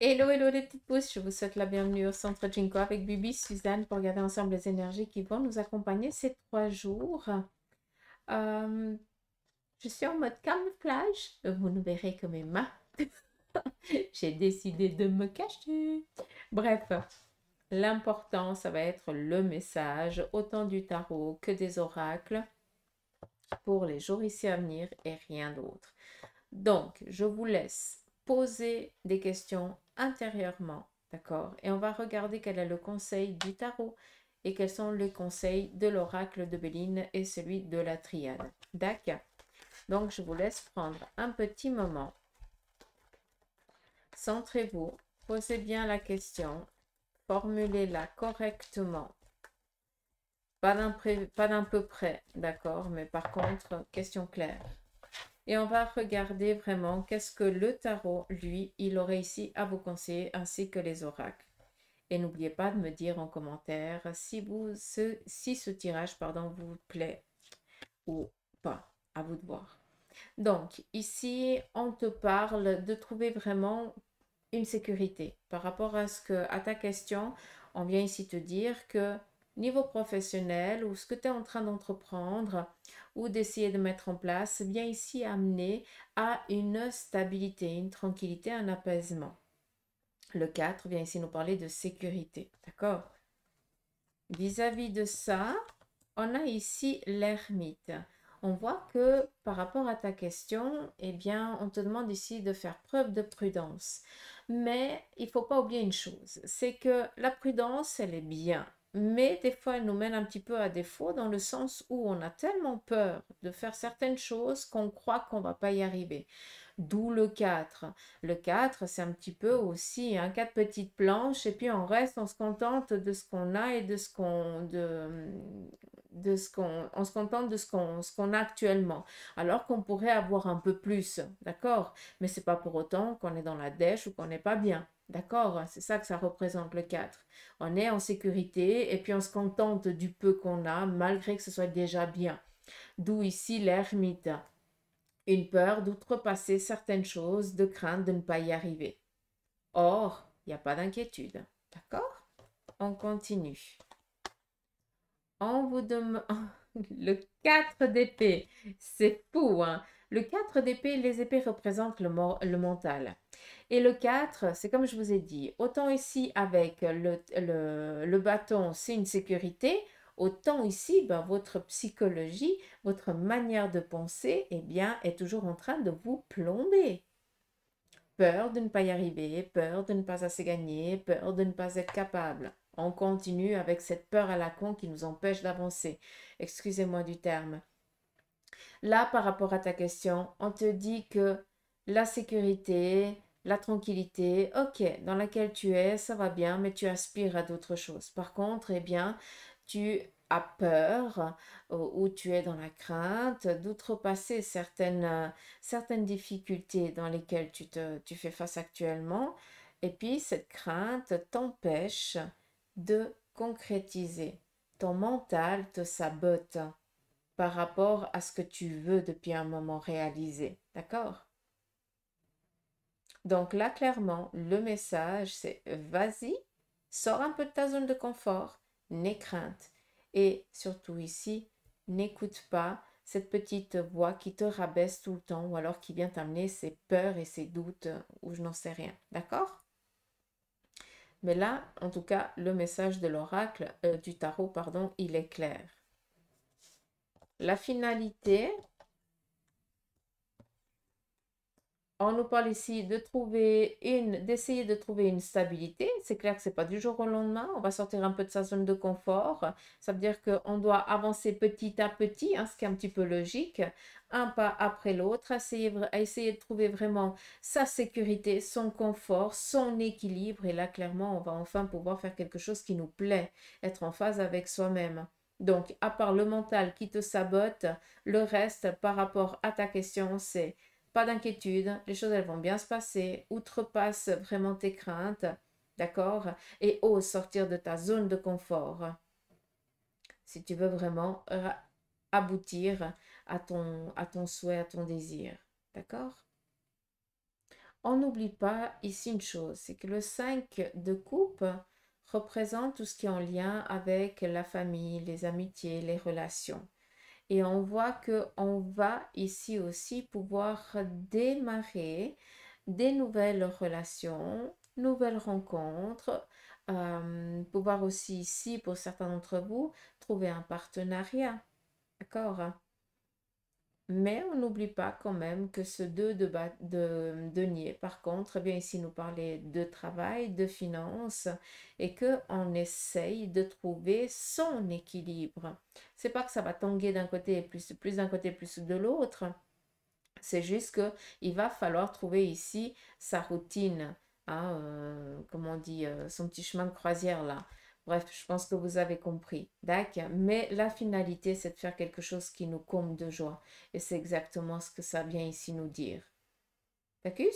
Hello, hello les petites pousses, je vous souhaite la bienvenue au Centre Jinko avec Bibi, Suzanne pour regarder ensemble les énergies qui vont nous accompagner ces 3 jours. Euh, je suis en mode camouflage, vous ne verrez que mes mains. J'ai décidé de me cacher. Bref, l'important, ça va être le message, autant du tarot que des oracles pour les jours ici à venir et rien d'autre. Donc, je vous laisse poser des questions intérieurement, d'accord? Et on va regarder quel est le conseil du tarot et quels sont les conseils de l'oracle de Béline et celui de la triade. D'accord? Donc, je vous laisse prendre un petit moment. Centrez-vous, posez bien la question, formulez-la correctement. Pas d'un peu près, d'accord? Mais par contre, question claire. Et on va regarder vraiment qu'est-ce que le tarot, lui, il aurait ici à vous conseiller, ainsi que les oracles. Et n'oubliez pas de me dire en commentaire si ce tirage pardon, vous plaît ou pas. À vous de voir. Donc, ici, on te parle de trouver vraiment une sécurité. Par rapport à ta question, on vient ici te dire que niveau professionnel ou ce que tu es en train d'entreprendre ou d'essayer de mettre en place, vient ici amener à une stabilité, une tranquillité, un apaisement. Le 4 vient ici nous parler de sécurité. D'accord? Vis-à-vis de ça, on a ici l'ermite. On voit que par rapport à ta question, eh bien, on te demande ici de faire preuve de prudence. Mais il ne faut pas oublier une chose, c'est que la prudence, elle est bien. Mais des fois, elle nous mène un petit peu à défaut dans le sens où on a tellement peur de faire certaines choses qu'on croit qu'on ne va pas y arriver. D'où le 4. Le 4, c'est un petit peu aussi un 4 petites planches et puis on se contente de ce qu'on a et on se contente de ce qu'on a actuellement. Alors qu'on pourrait avoir un peu plus, d'accord? Mais c'est pas pour autant qu'on est dans la dèche ou qu'on n'est pas bien. D'accord? C'est ça que ça représente le 4. On est en sécurité et puis on se contente du peu qu'on a malgré que ce soit déjà bien. D'où ici l'ermite. Une peur d'outrepasser certaines choses, de crainte de ne pas y arriver. Or, il n'y a pas d'inquiétude. D'accord? On continue. On vous demande le 4 d'épée. C'est fou, hein? Le 4 d'épée, les épées représentent le mental. Et le 4, c'est comme je vous ai dit, autant ici avec le bâton, c'est une sécurité, autant ici, ben, votre psychologie, votre manière de penser, eh bien, est toujours en train de vous plomber. Peur de ne pas y arriver, peur de ne pas assez gagner, peur de ne pas être capable. On continue avec cette peur à la con qui nous empêche d'avancer. Excusez-moi du terme. Là, par rapport à ta question, on te dit que la sécurité, la tranquillité, ok, dans laquelle tu es, ça va bien, mais tu aspires à d'autres choses. Par contre, eh bien, tu as peur ou tu es dans la crainte d'outrepasser certaines difficultés dans lesquelles tu fais face actuellement. Et puis, cette crainte t'empêche de concrétiser. Ton mental te sabote par rapport à ce que tu veux depuis un moment réaliser. D'accord? Donc là, clairement, le message, c'est vas-y, sors un peu de ta zone de confort, n'aie crainte. Et surtout ici, n'écoute pas cette petite voix qui te rabaisse tout le temps ou alors qui vient t'amener ses peurs et ses doutes ou je n'en sais rien. D'accord? Mais là, en tout cas, le message de l'oracle, du tarot, pardon, il est clair. La finalité, on nous parle ici d'essayer de trouver une stabilité. C'est clair que c'est pas du jour au lendemain. On va sortir un peu de sa zone de confort. Ça veut dire qu'on doit avancer petit à petit, hein, ce qui est un petit peu logique, un pas après l'autre, essayer de trouver vraiment sa sécurité, son confort, son équilibre. Et là, clairement, on va enfin pouvoir faire quelque chose qui nous plaît, être en phase avec soi-même. Donc, à part le mental qui te sabote, le reste par rapport à ta question, c'est pas d'inquiétude, les choses elles vont bien se passer, outrepasse vraiment tes craintes, d'accord? Et ose sortir de ta zone de confort si tu veux vraiment aboutir à ton souhait, à ton désir, d'accord? On n'oublie pas ici une chose, c'est que le 5 de coupe représente tout ce qui est en lien avec la famille, les amitiés, les relations. Et on voit que on va ici aussi pouvoir démarrer des nouvelles relations, nouvelles rencontres, pouvoir aussi ici, pour certains d'entre vous, trouver un partenariat. D'accord? Mais on n'oublie pas quand même que ce 2 de denier, par contre, vient ici nous parler de travail, de finances, et que on essaye de trouver son équilibre. C'est pas que ça va tanguer d'un côté plus d'un côté plus de l'autre. C'est juste que il va falloir trouver ici sa routine, hein, comme on dit, son petit chemin de croisière là. Bref, je pense que vous avez compris. D'accord? Mais la finalité, c'est de faire quelque chose qui nous comble de joie. Et c'est exactement ce que ça vient ici nous dire. D'accord?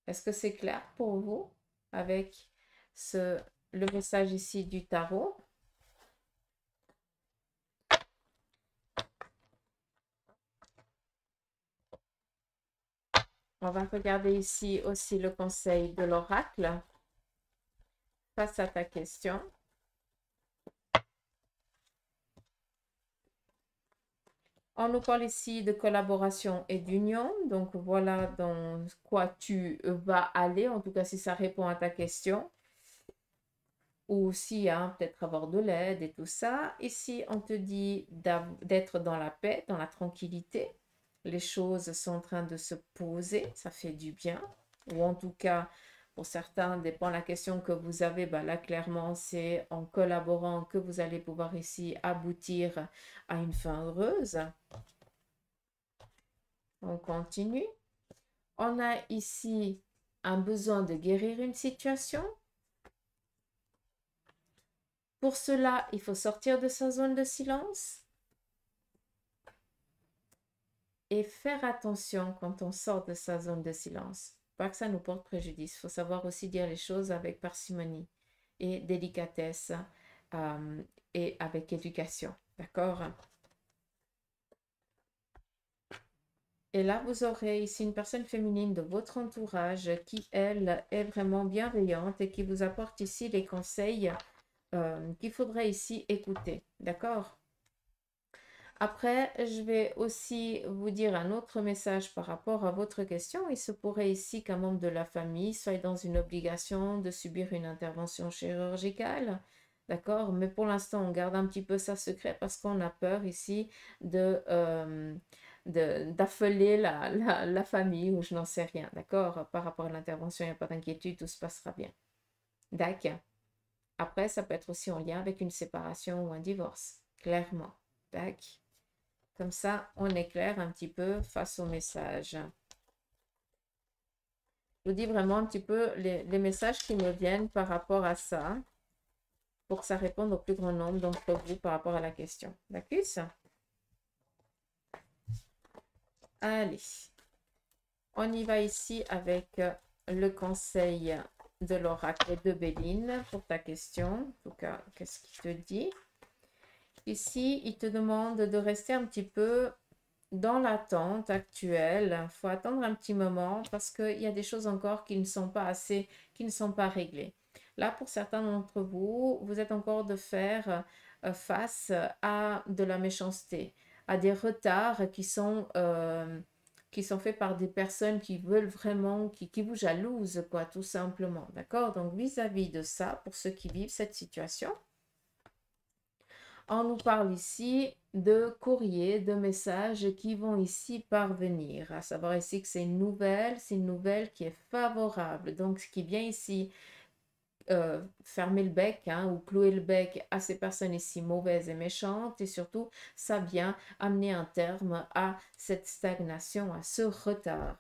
Est-ce que c'est clair pour vous avec le message ici du tarot? On va regarder ici aussi le conseil de l'oracle face à ta question. On nous parle ici de collaboration et d'union. Donc voilà dans quoi tu vas aller, en tout cas si ça répond à ta question. Ou si hein, peut-être avoir de l'aide et tout ça. Ici, on te dit d'être dans la paix, dans la tranquillité. Les choses sont en train de se poser, ça fait du bien. Ou en tout cas, pour certains, dépend la question que vous avez. Bah là, clairement, c'est en collaborant que vous allez pouvoir ici aboutir à une fin heureuse. On continue. On a ici un besoin de guérir une situation. Pour cela, il faut sortir de sa zone de silence et faire attention quand on sort de sa zone de silence. Pas que ça nous porte préjudice. Il faut savoir aussi dire les choses avec parcimonie et délicatesse euh, et avec éducation. D'accord? Et là, vous aurez ici une personne féminine de votre entourage qui, elle, est vraiment bienveillante et qui vous apporte ici les conseils qu'il faudrait ici écouter. D'accord? Après, je vais aussi vous dire un autre message par rapport à votre question. Il se pourrait ici qu'un membre de la famille soit dans une obligation de subir une intervention chirurgicale. D'accord? Mais pour l'instant, on garde un petit peu ça secret parce qu'on a peur ici d'affoler la famille ou je n'en sais rien. D'accord? Par rapport à l'intervention, il n'y a pas d'inquiétude, tout se passera bien. D'accord? Après, ça peut être aussi en lien avec une séparation ou un divorce. Clairement. D'accord? Comme ça, on éclaire un petit peu face au message. Je vous dis vraiment un petit peu les messages qui me viennent par rapport à ça, pour que ça réponde au plus grand nombre d'entre vous par rapport à la question. D'accord? Allez, on y va ici avec le conseil de l'oracle de Béline pour ta question. En tout cas, qu'est-ce qu'il te dit? Ici, il te demande de rester un petit peu dans l'attente actuelle. Il faut attendre un petit moment parce qu'il y a des choses encore qui ne sont pas assez, qui ne sont pas réglées. Là, pour certains d'entre vous, vous êtes encore de faire face à de la méchanceté, à des retards qui sont faits par des personnes qui veulent vraiment, qui vous jalousent, quoi, tout simplement. D'accord? Donc, vis-à-vis de ça, pour ceux qui vivent cette situation, on nous parle ici de courriers, de messages qui vont ici parvenir. À savoir ici que c'est une nouvelle qui est favorable. Donc, ce qui vient ici fermer le bec hein, ou clouer le bec à ces personnes ici mauvaises et méchantes. Et surtout, ça vient amener un terme à cette stagnation, à ce retard.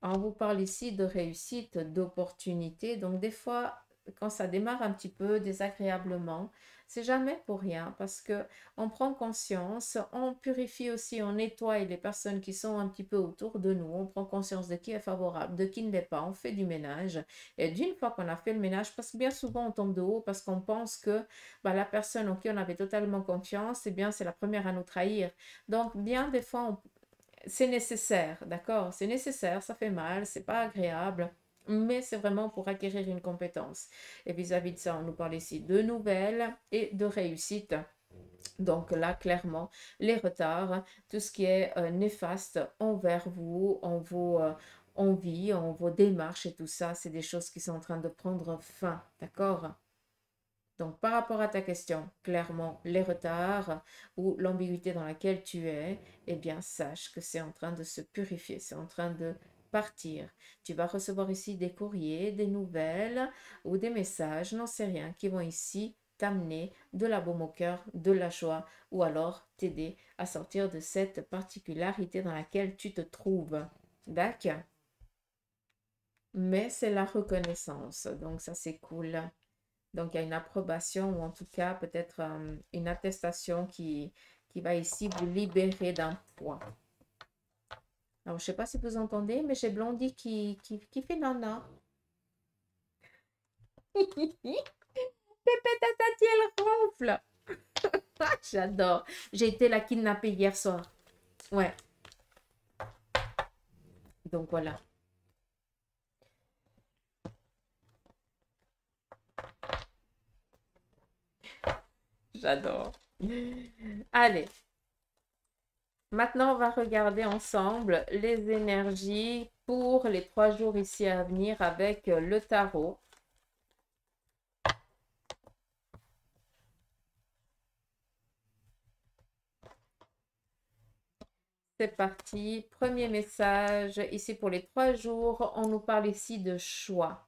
On vous parle ici de réussite, d'opportunité. Donc, des fois, quand ça démarre un petit peu désagréablement, c'est jamais pour rien parce que on prend conscience, on purifie aussi, on nettoie les personnes qui sont un petit peu autour de nous, on prend conscience de qui est favorable, de qui ne l'est pas, on fait du ménage. Et d'une fois qu'on a fait le ménage, parce que bien souvent on tombe de haut parce qu'on pense que bah, la personne en qui on avait totalement confiance, eh bien c'est la première à nous trahir. Donc bien des fois c'est nécessaire, d'accord? C'est nécessaire, ça fait mal, c'est pas agréable, mais c'est vraiment pour acquérir une compétence. Et vis-à-vis de ça, on nous parle ici de nouvelles et de réussite. Donc là, clairement, les retards, tout ce qui est néfaste envers vous, en vos envies, en vos démarches et tout ça, c'est des choses qui sont en train de prendre fin, d'accord? Donc, par rapport à ta question, clairement, les retards ou l'ambiguïté dans laquelle tu es, eh bien, sache que c'est en train de se purifier, c'est en train de partir. Tu vas recevoir ici des courriers, des nouvelles ou des messages, n'en sais rien, qui vont ici t'amener de la baume au cœur, de la joie ou alors t'aider à sortir de cette particularité dans laquelle tu te trouves. D'accord? Mais c'est la reconnaissance, donc ça c'est cool. Donc, il y a une approbation ou en tout cas peut-être une attestation qui va ici vous libérer d'un poids. Alors, je ne sais pas si vous entendez, mais j'ai Blondie qui fait nana. Pépé tatati, elle ronfle. J'adore. J'ai été la kidnapper hier soir. Ouais, donc voilà. J'adore. Allez, maintenant on va regarder ensemble les énergies pour les 3 jours ici à venir avec le tarot. C'est parti. Premier message. Ici pour les 3 jours, on nous parle ici de choix.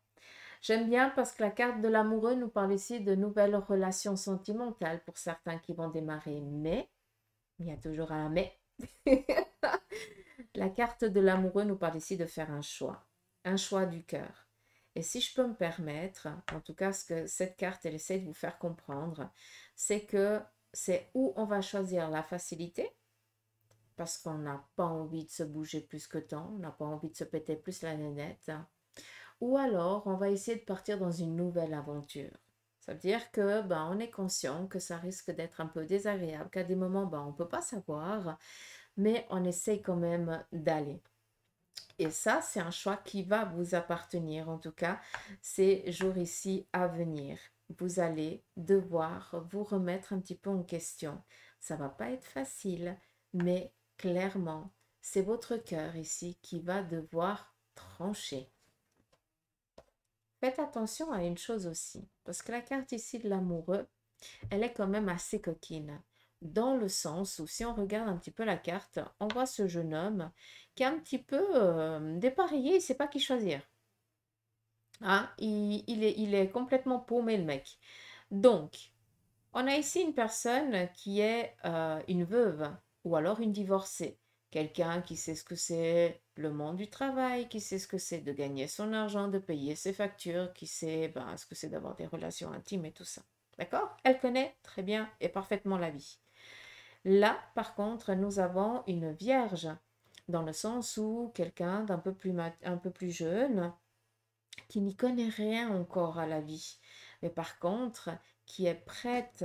J'aime bien parce que la carte de l'amoureux nous parle ici de nouvelles relations sentimentales pour certains qui vont démarrer. Mais, il y a toujours un mais. La carte de l'amoureux nous parle ici de faire un choix du cœur. Et si je peux me permettre, en tout cas ce que cette carte elle essaie de vous faire comprendre, c'est que c'est où on va choisir la facilité parce qu'on n'a pas envie de se bouger plus que tant, on n'a pas envie de se péter plus la nénette. Ou alors, on va essayer de partir dans une nouvelle aventure. Ça veut dire que on est conscient que ça risque d'être un peu désagréable, qu'à des moments, on ne peut pas savoir, mais on essaye quand même d'aller. Et ça, c'est un choix qui va vous appartenir, en tout cas, ces jours ici à venir. Vous allez devoir vous remettre un petit peu en question. Ça va pas être facile, mais clairement, c'est votre cœur ici qui va devoir trancher. Faites attention à une chose aussi, parce que la carte ici de l'amoureux, elle est quand même assez coquine. Dans le sens où si on regarde un petit peu la carte, on voit ce jeune homme qui est un petit peu dépareillé, il ne sait pas qui choisir. Hein? Il est complètement paumé le mec. Donc, on a ici une personne qui est une veuve ou alors une divorcée. Quelqu'un qui sait ce que c'est le monde du travail, qui sait ce que c'est de gagner son argent, de payer ses factures, qui sait ce que c'est d'avoir des relations intimes et tout ça. D'accord? Elle connaît très bien et parfaitement la vie. Là, par contre, nous avons une vierge, dans le sens où quelqu'un un peu plus jeune, qui n'y connaît rien encore à la vie, mais par contre, qui est prête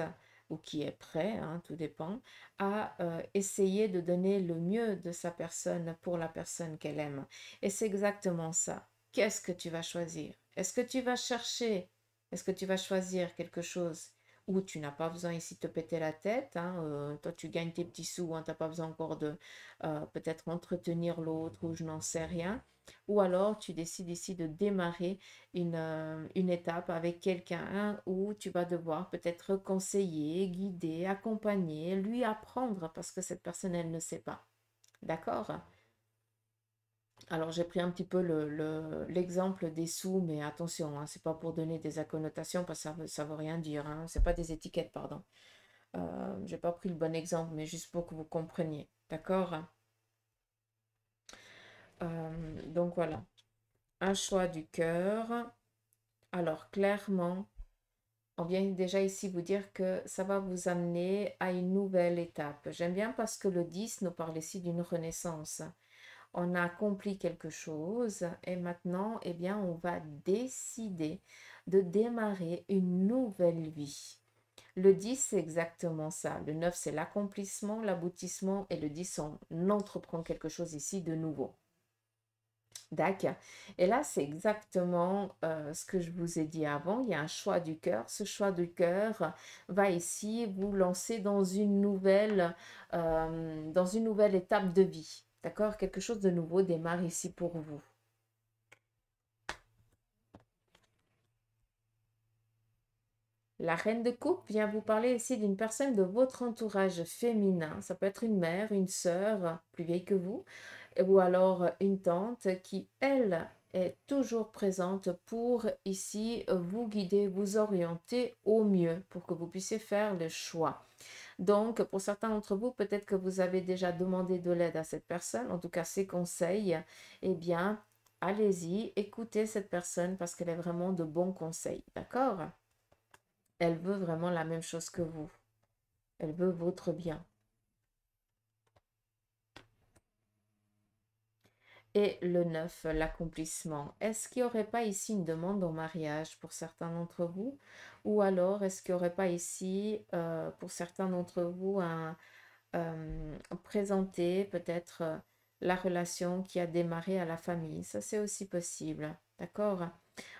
ou qui est prêt, hein, tout dépend, à essayer de donner le mieux de sa personne pour la personne qu'elle aime. Et c'est exactement ça. Qu'est-ce que tu vas choisir? Est-ce que tu vas chercher? Est-ce que tu vas choisir quelque chose où tu n'as pas besoin ici de te péter la tête, hein, toi tu gagnes tes petits sous, hein, tu n'as pas besoin encore de peut-être entretenir l'autre ou je n'en sais rien. Ou alors tu décides ici de démarrer une étape avec quelqu'un où tu vas devoir peut-être conseiller, guider, accompagner, lui apprendre parce que cette personne, elle ne sait pas. D'accord? Alors j'ai pris un petit peu l'exemple des sous, mais attention, hein, c'est pas pour donner des connotations parce que ça veut rien dire. Hein, c'est pas des étiquettes, pardon. J'ai pas pris le bon exemple, mais juste pour que vous compreniez. D'accord? Donc voilà, un choix du cœur. Alors clairement, on vient déjà ici vous dire que ça va vous amener à une nouvelle étape. J'aime bien parce que le 10 nous parle ici d'une renaissance. On a accompli quelque chose et maintenant, eh bien, on va décider de démarrer une nouvelle vie. Le 10, c'est exactement ça. Le 9, c'est l'accomplissement, l'aboutissement. Et le 10, on entreprend quelque chose ici de nouveau. D'accord. Et là, c'est exactement ce que je vous ai dit avant. Il y a un choix du cœur. Ce choix du cœur va ici vous lancer dans une nouvelle étape de vie. D'accord? Quelque chose de nouveau démarre ici pour vous. La reine de coupe vient vous parler ici d'une personne de votre entourage féminin. Ça peut être une mère, une sœur plus vieille que vous, ou alors une tante qui, elle, est toujours présente pour ici vous guider, vous orienter au mieux pour que vous puissiez faire le choix. Donc, pour certains d'entre vous, peut-être que vous avez déjà demandé de l'aide à cette personne, en tout cas ses conseils, eh bien, allez-y, écoutez cette personne parce qu'elle est vraiment de bons conseils, d'accord? Elle veut vraiment la même chose que vous. Elle veut votre bien. Et le 9, l'accomplissement. Est-ce qu'il n'y aurait pas ici une demande en mariage pour certains d'entre vous? Ou alors, est-ce qu'il n'y aurait pas ici, pour certains d'entre vous, présenter peut-être la relation qui a démarré à la famille? Ça, c'est aussi possible. D'accord?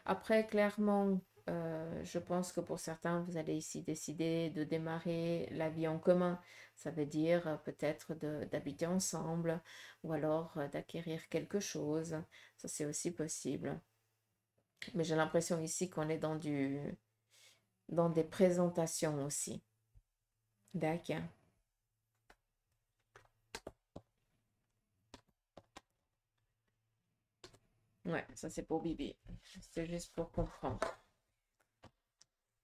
Après, clairement, je pense que pour certains, vous allez ici décider de démarrer la vie en commun. Ça veut dire peut-être d'habiter ensemble ou alors d'acquérir quelque chose. Ça, c'est aussi possible. Mais j'ai l'impression ici qu'on est dans des présentations aussi. D'accord. Ouais, ça c'est pour Bibi. C'est juste pour comprendre.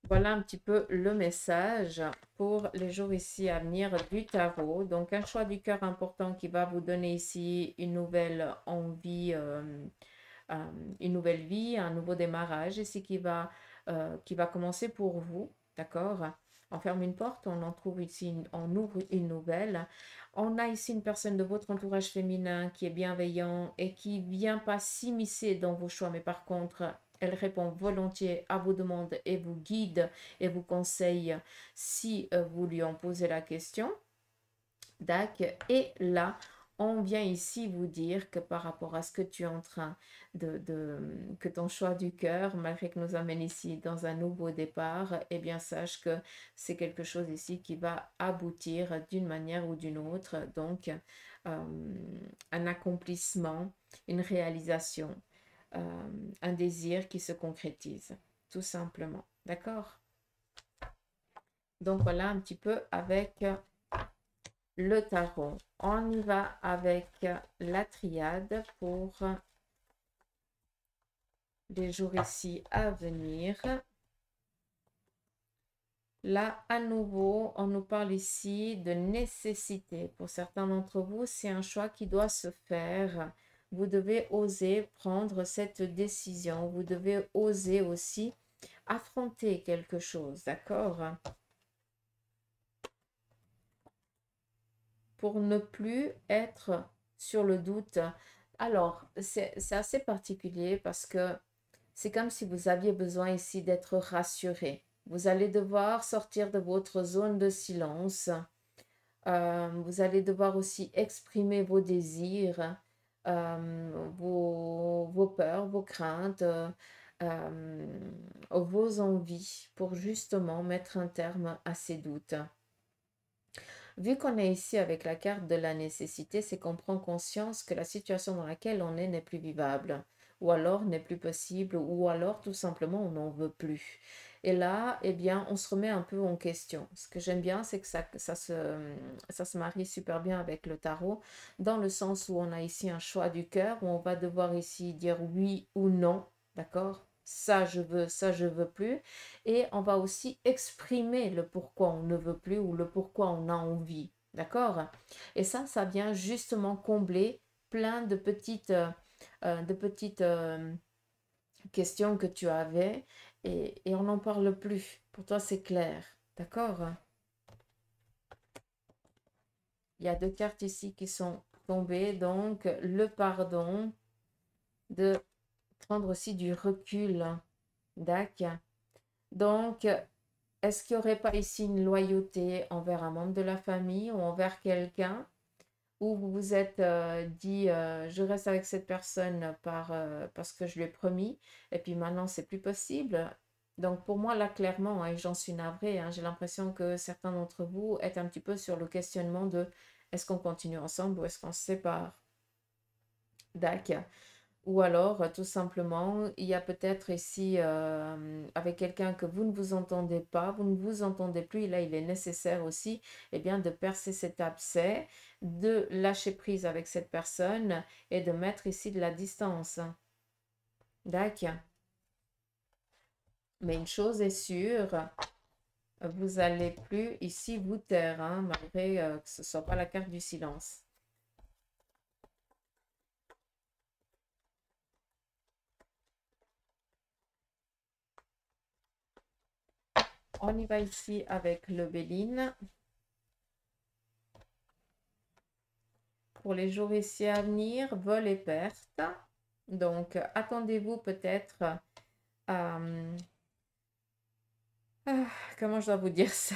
Voilà un petit peu le message pour les jours ici à venir du tarot. Donc, un choix du cœur important qui va vous donner ici une nouvelle envie, une nouvelle vie, un nouveau démarrage ici qui va commencer pour vous. D'accord? On ferme une porte, on en trouve ici, on ouvre une nouvelle. On a ici une personne de votre entourage féminin qui est bienveillant et qui vient pas s'immiscer dans vos choix, mais par contre, elle répond volontiers à vos demandes et vous guide et vous conseille si vous lui en posez la question. D'accord. Et là, on vient ici vous dire que par rapport à ce que tu es en train que ton choix du cœur, malgré que nous amène ici dans un nouveau départ, eh bien, sache que c'est quelque chose ici qui va aboutir d'une manière ou d'une autre. Donc, un accomplissement, une réalisation, un désir qui se concrétise, tout simplement. D'accord? Donc, voilà un petit peu avec le tarot. On y va avec la triade pour les jours ici à venir. Là, à nouveau, on nous parle ici de nécessité. Pour certains d'entre vous, c'est un choix qui doit se faire. Vous devez oser prendre cette décision. Vous devez oser aussi affronter quelque chose, d'accord? Pour ne plus être sur le doute. Alors, c'est assez particulier parce que c'est comme si vous aviez besoin ici d'être rassuré. Vous allez devoir sortir de votre zone de silence. Vous allez devoir aussi exprimer vos désirs, vos peurs, vos craintes, vos envies pour justement mettre un terme à ces doutes. Vu qu'on est ici avec la carte de la nécessité, c'est qu'on prend conscience que la situation dans laquelle on est n'est plus vivable, ou alors n'est plus possible, ou alors tout simplement on n'en veut plus. Et là, eh bien, on se remet un peu en question. Ce que j'aime bien, c'est que ça se marie super bien avec le tarot, dans le sens où on a ici un choix du cœur, où on va devoir ici dire oui ou non, d'accord? Ça je veux plus. Et on va aussi exprimer le pourquoi on ne veut plus ou le pourquoi on a envie. D'accord? Et ça vient justement combler plein de petites questions que tu avais et on n'en parle plus. Pour toi, c'est clair. D'accord? Il y a deux cartes ici qui sont tombées. Donc, le pardon, de prendre aussi du recul. D'accord? Donc, Est-ce qu'il n'y aurait pas ici une loyauté envers un membre de la famille ou envers quelqu'un où vous vous êtes dit je reste avec cette personne parce que je lui ai promis et puis maintenant c'est plus possible. Donc pour moi là clairement, hein, et j'en suis navrée, hein, j'ai l'impression que certains d'entre vous êtes un petit peu sur le questionnement de est-ce qu'on continue ensemble ou est-ce qu'on se sépare? D'accord. Ou alors, tout simplement, il y a peut-être ici, avec quelqu'un que vous ne vous entendez pas, vous ne vous entendez plus, et là, il est nécessaire aussi, eh bien, de percer cet abcès, de lâcher prise avec cette personne et de mettre ici de la distance. D'accord. Mais une chose est sûre, vous allez plus ici vous taire, hein, malgré que ce ne soit pas la carte du silence. On y va ici avec le Béline. Pour les jours ici à venir, vol et perte. Donc, attendez-vous peut-être à... comment je dois vous dire ça?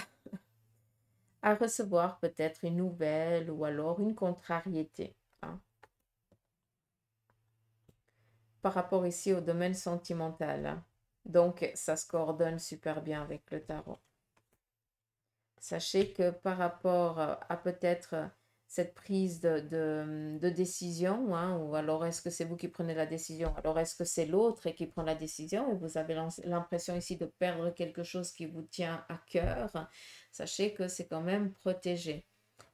À recevoir peut-être une nouvelle ou alors une contrariété, hein, par rapport ici au domaine sentimental, hein. Donc, ça se coordonne super bien avec le tarot. Sachez que par rapport à peut-être cette prise de décision, hein, ou alors est-ce que c'est vous qui prenez la décision, alors est-ce que c'est l'autre qui prend la décision et vous avez l'impression ici de perdre quelque chose qui vous tient à cœur, sachez que c'est quand même protégé.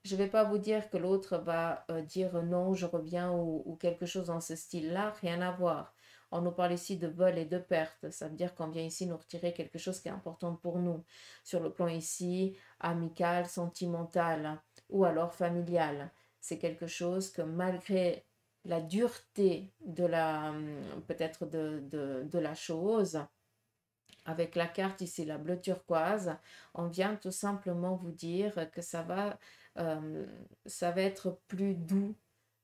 Je ne vais pas vous dire que l'autre va dire non, je reviens ou quelque chose dans ce style-là, rien à voir. On nous parle ici de vol et de perte. Ça veut dire qu'on vient ici nous retirer quelque chose qui est important pour nous. Sur le plan ici, amical, sentimental ou alors familial. C'est quelque chose que malgré la dureté de la peut-être de la chose, avec la carte ici, la bleue turquoise, on vient tout simplement vous dire que ça va être plus doux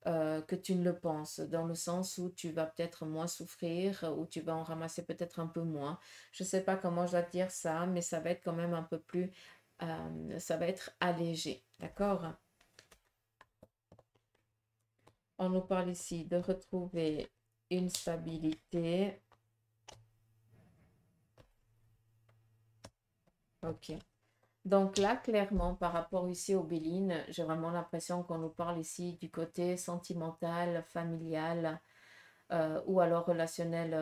que tu ne le penses, dans le sens où tu vas peut-être moins souffrir, ou tu vas en ramasser peut-être un peu moins. Je ne sais pas comment je dois te dire ça, mais ça va être quand même un peu plus, ça va être allégé, d'accord? On nous parle ici de retrouver une stabilité. Ok. Donc là, clairement, par rapport ici aux Bélines, j'ai vraiment l'impression qu'on nous parle ici du côté sentimental, familial, ou alors relationnel,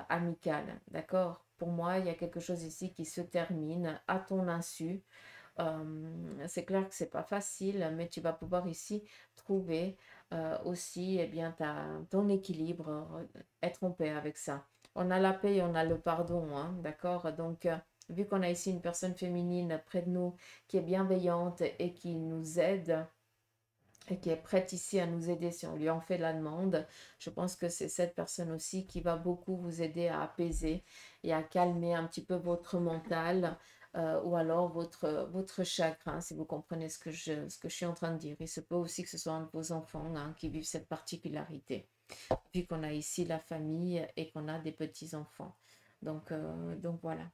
amical. D'accord? Pour moi, il y a quelque chose ici qui se termine à ton insu. C'est clair que c'est pas facile, mais tu vas pouvoir ici trouver aussi eh bien, ton équilibre, être en paix avec ça. On a la paix et on a le pardon, hein, d'accord? Donc, vu qu'on a ici une personne féminine près de nous qui est bienveillante et qui nous aide, et qui est prête ici à nous aider si on lui en fait la demande, je pense que c'est cette personne aussi qui va beaucoup vous aider à apaiser et à calmer un petit peu votre mental, ou alors votre chakra, si vous comprenez ce que je suis en train de dire. Il se peut aussi que ce soit un de vos enfants, hein, qui vivent cette particularité, vu qu'on a ici la famille et qu'on a des petits-enfants. Donc voilà.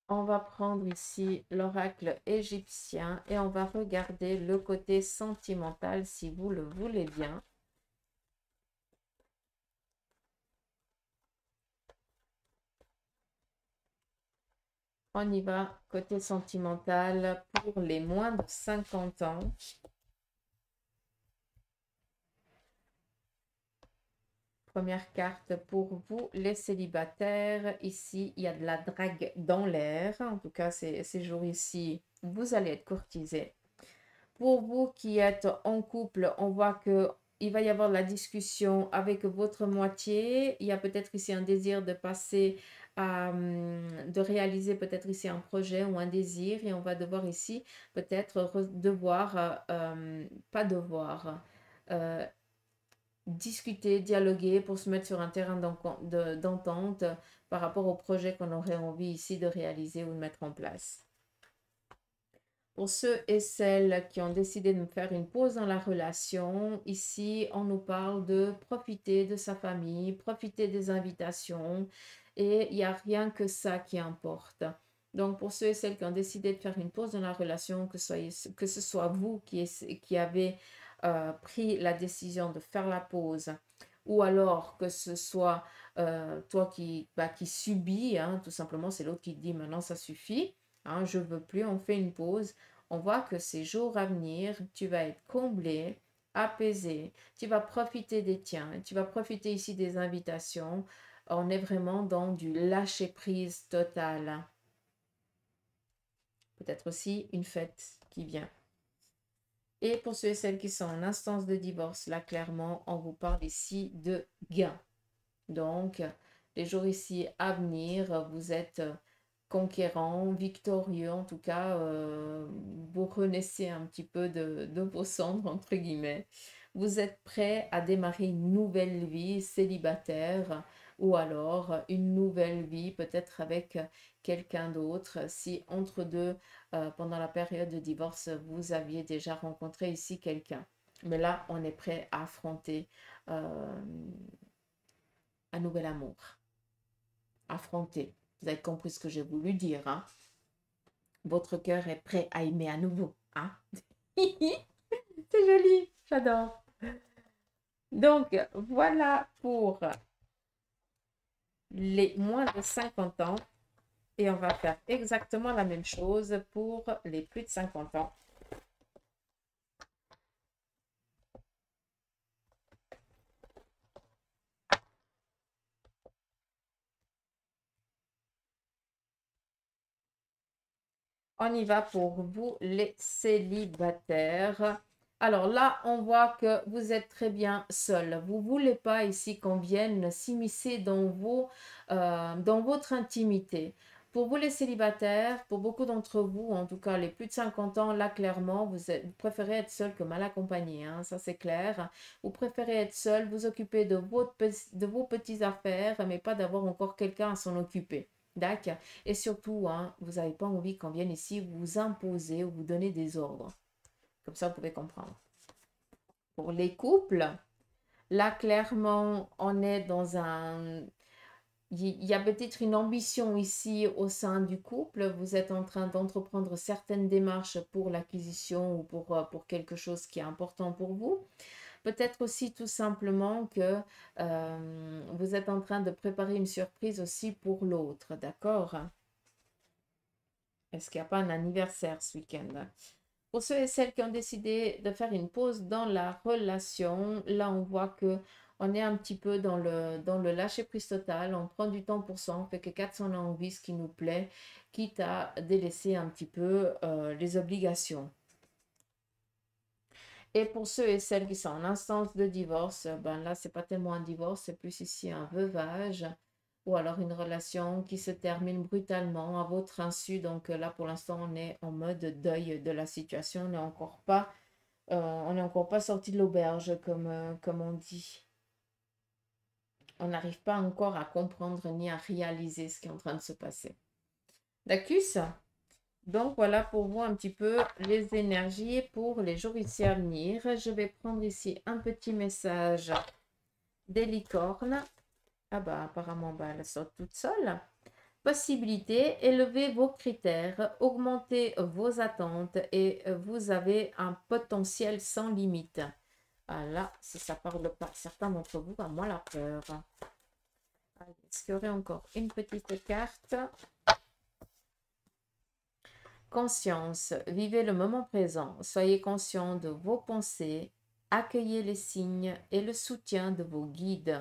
On va prendre ici l'oracle égyptien et on va regarder le côté sentimental si vous le voulez bien. On y va, côté sentimental pour les moins de 50 ans. Première carte pour vous, les célibataires. Ici, il y a de la drague dans l'air. En tout cas, ces jours ici, vous allez être courtisé. Pour vous qui êtes en couple, on voit que il va y avoir de la discussion avec votre moitié. Il y a peut-être ici un désir de passer de réaliser peut-être ici un projet ou un désir. Et on va devoir ici peut-être pas devoir, euh, discuter, dialoguer pour se mettre sur un terrain d'entente par rapport au projet qu'on aurait envie ici de réaliser ou de mettre en place. Pour ceux et celles qui ont décidé de faire une pause dans la relation, ici, on nous parle de profiter de sa famille, profiter des invitations, et il n'y a rien que ça qui importe. Donc, pour ceux et celles qui ont décidé de faire une pause dans la relation, que ce soit vous qui avez pris la décision de faire la pause, ou alors que ce soit toi qui subis, hein, tout simplement, c'est l'autre qui dit maintenant ça suffit, hein, je veux plus, on fait une pause. On voit que ces jours à venir, tu vas être comblé, apaisé, tu vas profiter des tiens, tu vas profiter ici des invitations. On est vraiment dans du lâcher-prise total. Peut-être aussi une fête qui vient. Et pour ceux et celles qui sont en instance de divorce, là clairement, on vous parle ici de gain. Donc, les jours ici à venir, vous êtes conquérant, victorieux, en tout cas, vous renaissez un petit peu de vos cendres, entre guillemets. Vous êtes prêt à démarrer une nouvelle vie célibataire ou alors une nouvelle vie peut-être avec quelqu'un d'autre. Si entre deux, pendant la période de divorce, vous aviez déjà rencontré ici quelqu'un. Mais là, on est prêt à affronter un nouvel amour. Affronter. Vous avez compris ce que j'ai voulu dire, hein? Votre cœur est prêt à aimer à nouveau, hein? C'est joli, j'adore. Donc, voilà pour les moins de 50 ans. Et on va faire exactement la même chose pour les plus de 50 ans. On y va pour vous, les célibataires. Alors là, on voit que vous êtes très bien seul. Vous ne voulez pas ici qu'on vienne s'immiscer dans votre intimité. Pour vous les célibataires, pour beaucoup d'entre vous, en tout cas les plus de 50 ans, là clairement, vous préférez être seul que mal accompagné, hein, ça c'est clair. Vous préférez être seul, vous occuper de vos petites affaires, mais pas d'avoir encore quelqu'un à s'en occuper. D'accord. Et surtout, hein, vous n'avez pas envie qu'on vienne ici vous imposer ou vous donner des ordres. Comme ça, vous pouvez comprendre. Pour les couples, là, clairement, on est dans un... Il y a peut-être une ambition ici au sein du couple. Vous êtes en train d'entreprendre certaines démarches pour l'acquisition ou pour quelque chose qui est important pour vous. Peut-être aussi tout simplement que vous êtes en train de préparer une surprise aussi pour l'autre, d'accord? Est-ce qu'il n'y a pas un anniversaire ce week-end? Pour ceux et celles qui ont décidé de faire une pause dans la relation, là on voit que on est un petit peu dans le lâcher-prise total. On prend du temps pour soi, on fait que 400 a envie ce qui nous plaît, quitte à délaisser un petit peu les obligations. Et pour ceux et celles qui sont en instance de divorce, ben là, c'est pas tellement un divorce, c'est plus ici un veuvage ou alors une relation qui se termine brutalement à votre insu. Donc là, pour l'instant, on est en mode deuil de la situation. On n'est encore pas sorti de l'auberge, comme on dit. On n'arrive pas encore à comprendre ni à réaliser ce qui est en train de se passer. D'accord? Donc, voilà pour vous un petit peu les énergies pour les jours ici à venir. Je vais prendre ici un petit message des licornes. Ah bah, apparemment, bah, elle sort toute seule. Possibilité, élevez vos critères, augmentez vos attentes et vous avez un potentiel sans limite. Voilà, si ça parle pas certains d'entre vous, à moi la peur. Est-ce qu'il y aurait encore une petite carte? Conscience, vivez le moment présent, soyez conscient de vos pensées, accueillez les signes et le soutien de vos guides.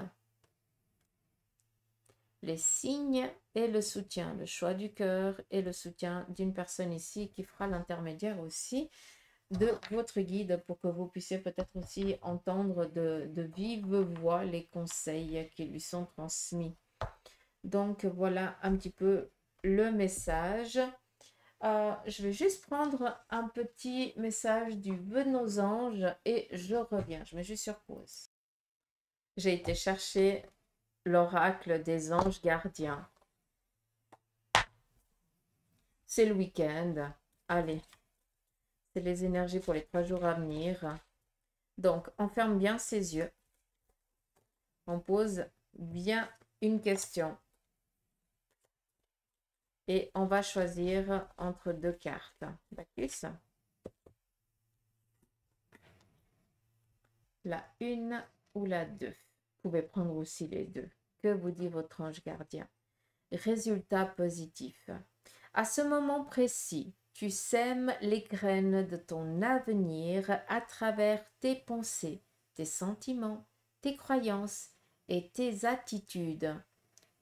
Les signes et le soutien, le choix du cœur et le soutien d'une personne ici qui fera l'intermédiaire aussi de votre guide pour que vous puissiez peut-être aussi entendre de vive voix les conseils qui lui sont transmis. Donc voilà un petit peu le message. Je vais juste prendre un petit message du vœu de nos anges et je reviens. Je mets juste sur pause. J'ai été chercher l'oracle des anges gardiens. C'est le week-end. Allez, C'est les énergies pour les 3 jours à venir. Donc, on ferme bien ses yeux. On pose bien une question. Et on va choisir entre 2 cartes. D'accord? La 1 ou la 2. Vous pouvez prendre aussi les deux. Que vous dit votre ange gardien? Résultat positif. À ce moment précis, tu sèmes les graines de ton avenir à travers tes pensées, tes sentiments, tes croyances et tes attitudes.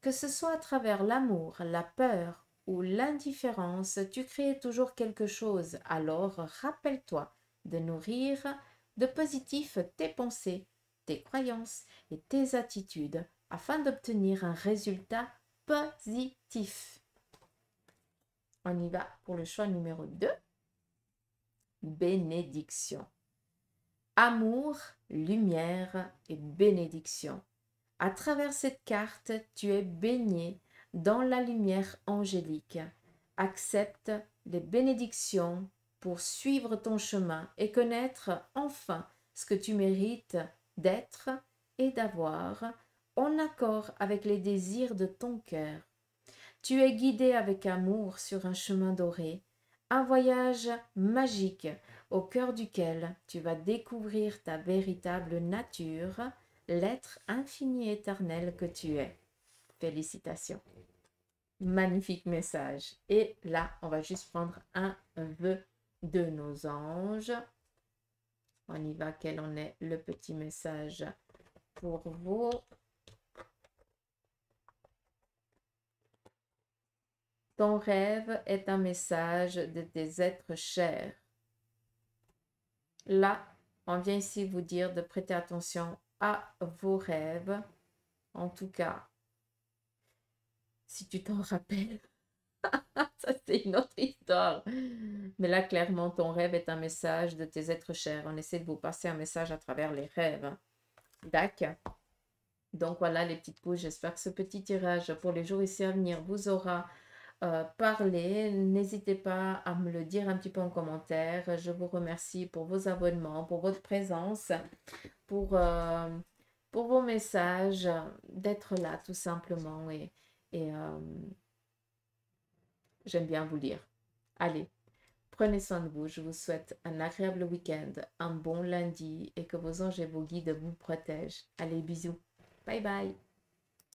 Que ce soit à travers l'amour, la peur ou l'indifférence, tu crées toujours quelque chose. Alors rappelle-toi de nourrir de positif tes pensées, tes croyances et tes attitudes afin d'obtenir un résultat positif. On y va pour le choix numéro 2. Bénédiction. Amour, lumière et bénédiction. À travers cette carte, tu es baigné dans la lumière angélique. Accepte les bénédictions pour suivre ton chemin et connaître enfin ce que tu mérites d'être et d'avoir en accord avec les désirs de ton cœur. Tu es guidé avec amour sur un chemin doré, un voyage magique au cœur duquel tu vas découvrir ta véritable nature, l'être infini et éternel que tu es. Félicitations. Magnifique message. Et là, on va juste prendre un vœu de nos anges. On y va, quel en est le petit message pour vous? Ton rêve est un message de tes êtres chers. Là, on vient ici vous dire de prêter attention à vos rêves. En tout cas, si tu t'en rappelles, ça c'est une autre histoire. Mais là, clairement, ton rêve est un message de tes êtres chers. On essaie de vous passer un message à travers les rêves. D'accord. Donc voilà les petites pouces. J'espère que ce petit tirage pour les jours ici à venir vous aura parler. N'hésitez pas à me le dire un petit peu en commentaire. Je vous remercie pour vos abonnements, pour votre présence, pour vos messages, d'être là tout simplement. Et j'aime bien vous lire. Allez, prenez soin de vous. Je vous souhaite un agréable week-end, un bon lundi et que vos anges et vos guides vous protègent. Allez, bisous. Bye bye.